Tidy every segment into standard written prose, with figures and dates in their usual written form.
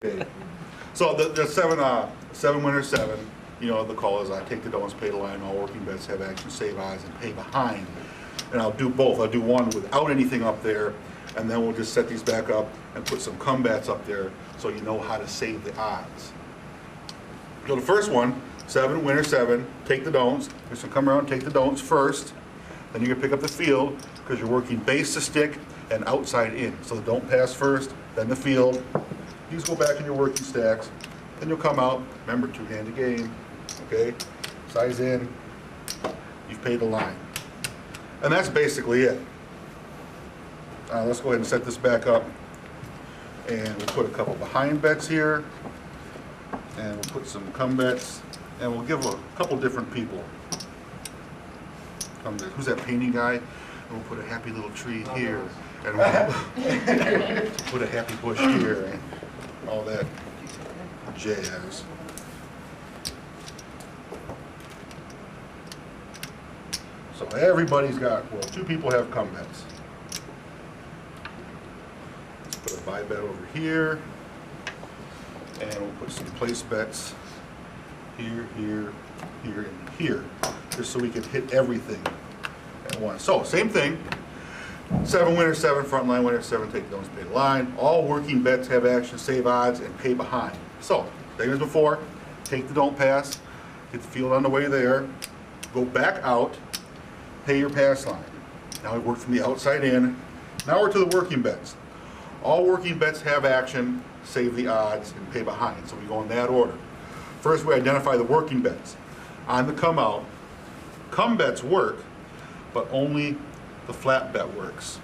Okay. So the seven winner seven, you know, the call is I take the don'ts, pay the line, all working bets have action, save odds, and pay behind. And I'll do both. I'll do one without anything up there, and then we'll just set these back up and put some come bets up there so you know how to save the odds. So the first one, seven winner seven, take the don'ts. You're gonna come around, take the don'ts first. Then you're gonna pick up the field because you're working base to stick and outside in. So the don't pass first, then the field. These go back in your working stacks. Then you'll come out, remember, two-handed game, okay? Size in, you've paid the line. And that's basically it. Let's go ahead and set this back up. And we'll put a couple behind bets here. And we'll put some come bets. And we'll give a couple different people. Who's that painting guy? And we'll put a happy little tree here. And we'll put a happy bush here. And all that jazz. So everybody's got, well, two people have come bets. Let's put a buy bet over here. And we'll put some place bets here, here, here, and here. Just so we can hit everything at once. So, same thing. Seven winner, seven front line winner, seven take the don'ts, pay the line. All working bets have action, save odds, and pay behind. So, same as before, take the don't pass, get the field on the way there, go back out, pay your pass line. Now we work from the outside in. Now we're to the working bets. All working bets have action, save the odds, and pay behind. So we go in that order. First, we identify the working bets. On the come out, come bets work, but only the flat bet works.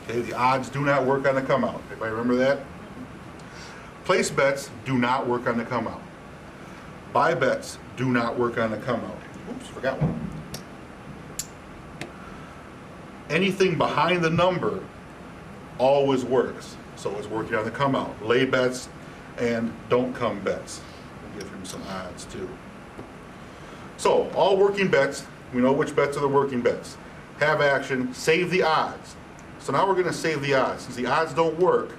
Okay, the odds do not work on the come out. Everybody remember that? Place bets do not work on the come out. Buy bets do not work on the come out. Oops, forgot one. Anything behind the number always works. So it's working on the come out. Lay bets and don't come bets. We'll give him some odds too. So all working bets, we know which bets are the working bets. Have action, save the odds. So now we're going to save the odds. Since the odds don't work,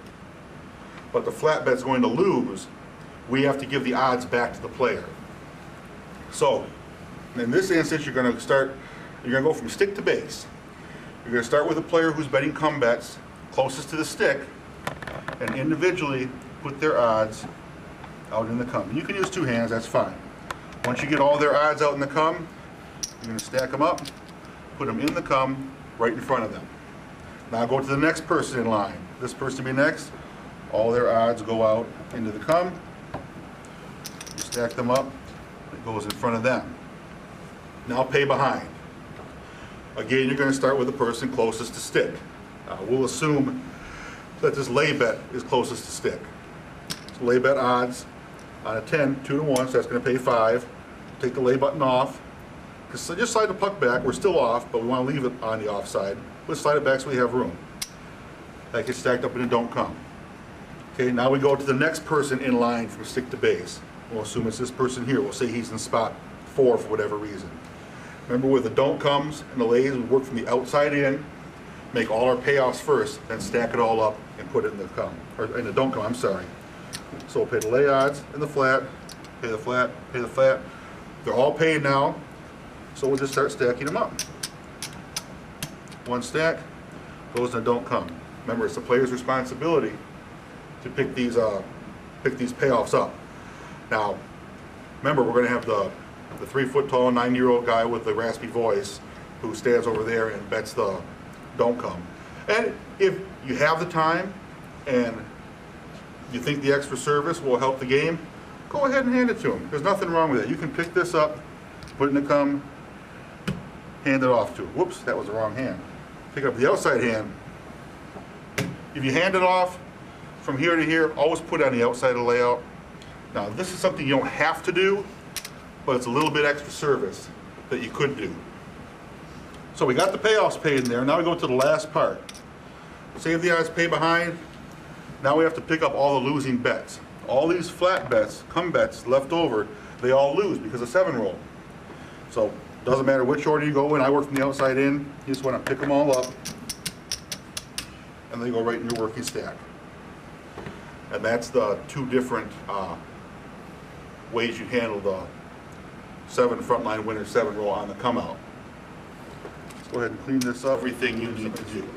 but the flat bet's going to lose, we have to give the odds back to the player. So in this instance, you're going to go from stick to base. You're going to start with a player who's betting come bets closest to the stick and individually put their odds out in the come. And you can use two hands, that's fine. Once you get all their odds out in the come, you're going to stack them up, put them in the come right in front of them. Now go to the next person in line. This person be next. All their odds go out into the come. You stack them up. It goes in front of them. Now pay behind. Again, you're going to start with the person closest to stick. We'll assume that this lay bet is closest to stick. So lay bet odds on a 10, 2 to 1, so that's going to pay 5. Take the lay button off. So just slide the puck back. We're still off, but we want to leave it on the offside. Let's slide it back so we have room. That gets stacked up in a don't come. Okay, now we go to the next person in line from stick to base. We'll assume it's this person here. We'll say he's in spot 4 for whatever reason. Remember, with the don't comes and the lays, we work from the outside in, make all our payoffs first, then stack it all up and put it in the come, or in the don't come, I'm sorry. So we'll pay the lay odds and the flat, pay the flat, pay the flat. They're all paid now. So we'll just start stacking them up. One stack goes in a don't come. Remember, it's the player's responsibility to pick these payoffs up. Now, remember, we're going to have the 3-foot-tall, 9-year-old guy with the raspy voice who stands over there and bets the don't come. And if you have the time and you think the extra service will help the game, go ahead and hand it to him. There's nothing wrong with it. You can pick this up, put it in the come, hand it off to him. Whoops, that was the wrong hand. Pick up the outside hand. If you hand it off from here to here, always put it on the outside of the layout. Now, this is something you don't have to do, but it's a little bit extra service that you could do. So we got the payoffs paid in there. Now we go to the last part. Save the odds, pay behind. Now we have to pick up all the losing bets. All these flat bets, come bets left over, they all lose because of 7 roll. So doesn't matter which order you go in. I work from the outside in. You just want to pick them all up and they go right in your working stack. And that's the two different ways you handle the 7 frontline winner 7 roll on the come out. Let's go ahead and clean this up. Everything you need to do.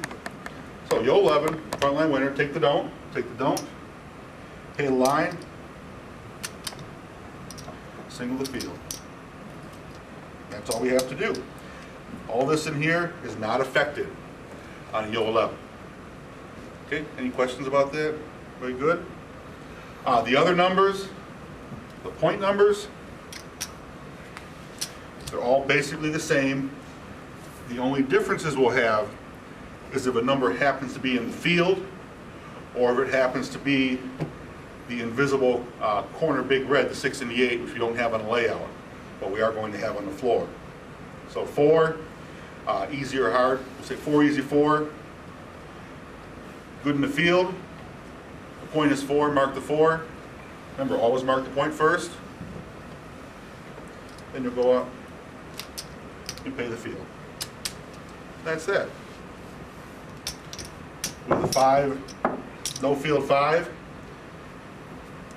So yo 11, frontline winner, take the don't, pay the line, single the field. That's all we have to do. All this in here is not affected on yo 11. Okay, any questions about that? Very good. The other numbers, the point numbers, they're all basically the same. The only differences we'll have is if a number happens to be in the field, or if it happens to be the invisible corner big red, the 6 and the 8, which we don't have on the layout, but we are going to have on the floor. So 4, easy or hard, we'll say 4, easy 4. Good in the field, the point is 4, mark the 4. Remember, always mark the point first. Then you'll go up and pay the field. That's it. With the 5, no field 5,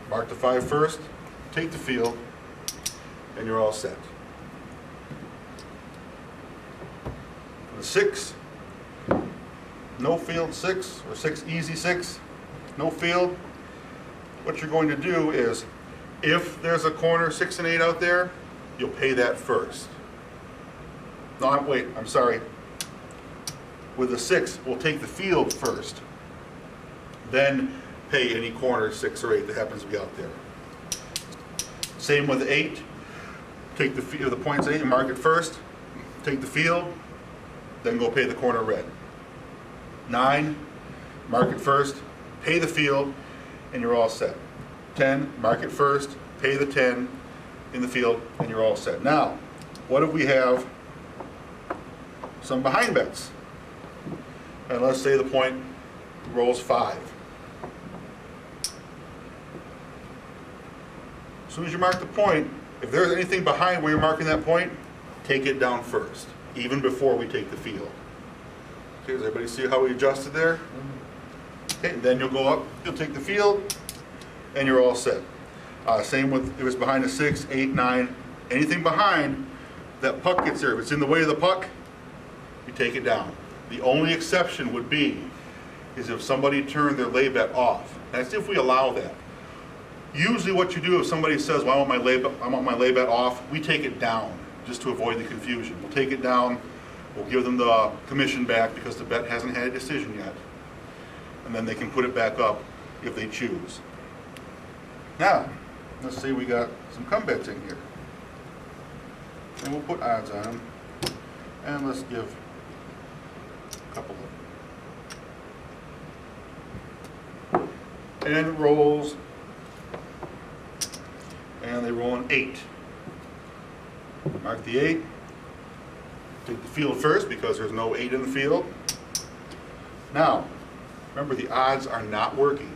mark the 5 first, take the field, and you're all set. For the 6, no field 6, or 6 easy 6, no field, what you're going to do is, if there's a corner 6 and 8 out there, you'll pay that first. No, wait, I'm sorry. With a 6, we'll take the field first, then pay any corner 6 or 8 that happens to be out there. Same with 8. Take the point's 8 and mark it first. Take the field, then go pay the corner red. 9, mark it first, pay the field, and you're all set. 10, mark it first, pay the 10 in the field, and you're all set. Now, what if we have some behind bets? And let's say the point rolls 5. As soon as you mark the point, if there's anything behind where you're marking that point, take it down first, even before we take the field. Okay, does everybody see how we adjusted there? Okay, then you'll go up, you'll take the field, and you're all set. Same with if it's behind a 6, 8, 9, anything behind, that puck gets there. If it's in the way of the puck, you take it down. The only exception would be is if somebody turned their lay bet off. That's if we allow that. Usually what you do if somebody says, well, I want my lay bet off, we take it down just to avoid the confusion. We'll take it down, we'll give them the commission back because the bet hasn't had a decision yet. And then they can put it back up if they choose. Now, let's say we got some come bets in here. And we'll put odds on them. And let's give a couple of them. And it rolls. And they roll an 8. Mark the 8. Take the field first because there's no 8 in the field. Now, remember the odds are not working.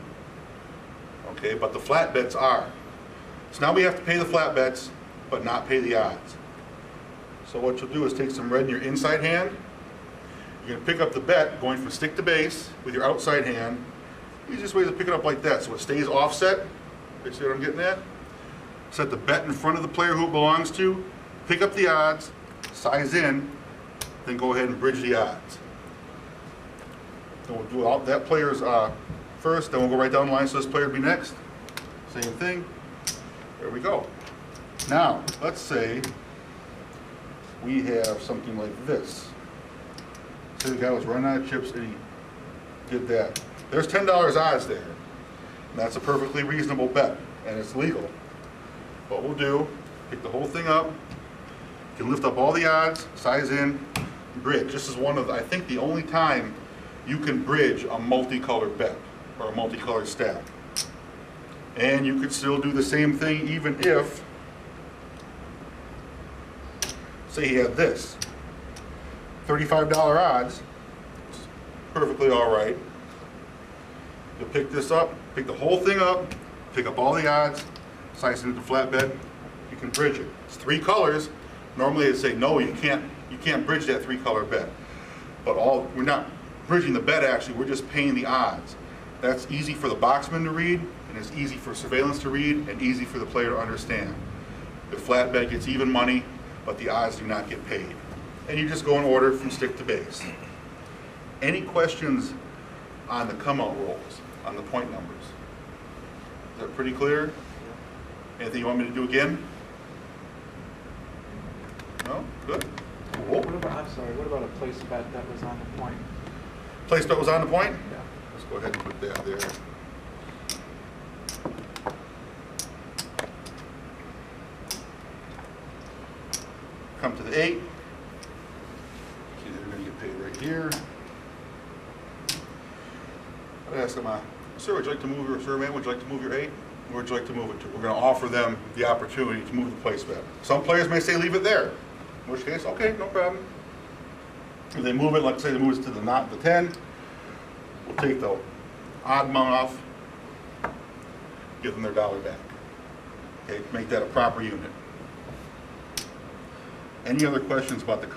Okay, but the flat bets are. So now we have to pay the flat bets, but not pay the odds. So what you'll do is take some red in your inside hand. You're going to pick up the bet going from stick to base with your outside hand. Easiest way is to pick it up like that so it stays offset. You see what I'm getting at? Set the bet in front of the player who it belongs to, pick up the odds, size in, then go ahead and bridge the odds. Then we'll do all that player's first, then we'll go right down the line so this player will be next. Same thing. There we go. Now, let's say we have something like this. Say the guy was running out of chips and he did that. There's $10 odds there. And that's a perfectly reasonable bet, and it's legal. What we'll do, pick the whole thing up, you can lift up all the odds, size in, bridge. This is one of, I think, the only time you can bridge a multicolored bet or a multicolored stack. And you could still do the same thing even if, say he had this, $35 odds, it's perfectly all right. You'll pick this up, pick the whole thing up, pick up all the odds, slice it into flatbed, you can bridge it. It's 3 colors. Normally they'd say, no, you can't bridge that 3-color bet. But we're not bridging the bet actually, we're just paying the odds. That's easy for the boxman to read. and it's easy for surveillance to read and easy for the player to understand. The flat bet gets even money, but the odds do not get paid. And you just go in order from stick to base. Any questions on the come-out rolls, on the point numbers? Is that pretty clear? Anything you want me to do again? No? Good. Cool. What about, I'm sorry, what about a place bet that was on the point? Place bet was on the point? Yeah. Let's go ahead and put that there. Come to the 8. See, they're going to get paid right here. I'd ask them, sir, would you like to move your, sir, man, would you like to move your 8? Where would you like to move it to? We're going to offer them the opportunity to move the place bet. Some players may say leave it there, in which case, okay, no problem. If they move it, like say they move it to the 10, we'll take the odd amount off, give them their dollar back. Okay, make that a proper unit. Any other questions about the